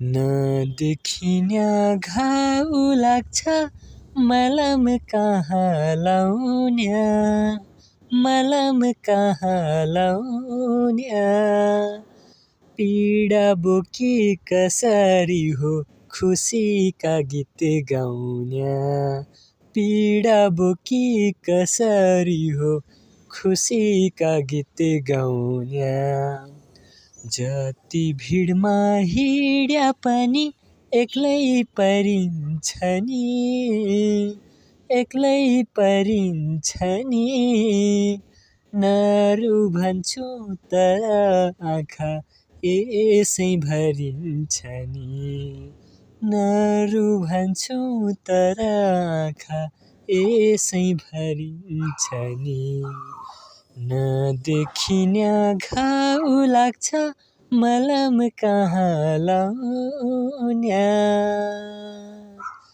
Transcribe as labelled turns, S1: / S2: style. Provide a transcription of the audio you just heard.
S1: नदेखिन्या घाउ लाग्छ मलम कहाँ लाउन्या मलम कहाँ लाउन्या पीडा बोकी कसरी हो खुसीका गीत गाउन्या पीडा बोकी कसरी हो खुसीका गीत गाउन्या जति भिडमा हिड्या पनि एक्लै परिन्छ नि नरु भन्छु तर आँखा यसै भरिन्छ नि नरु भन्छु तर आँखा यसै भरिन्छ नि नदेखिन्या घाउ लाग्छ मलम कहाँ लाउन्या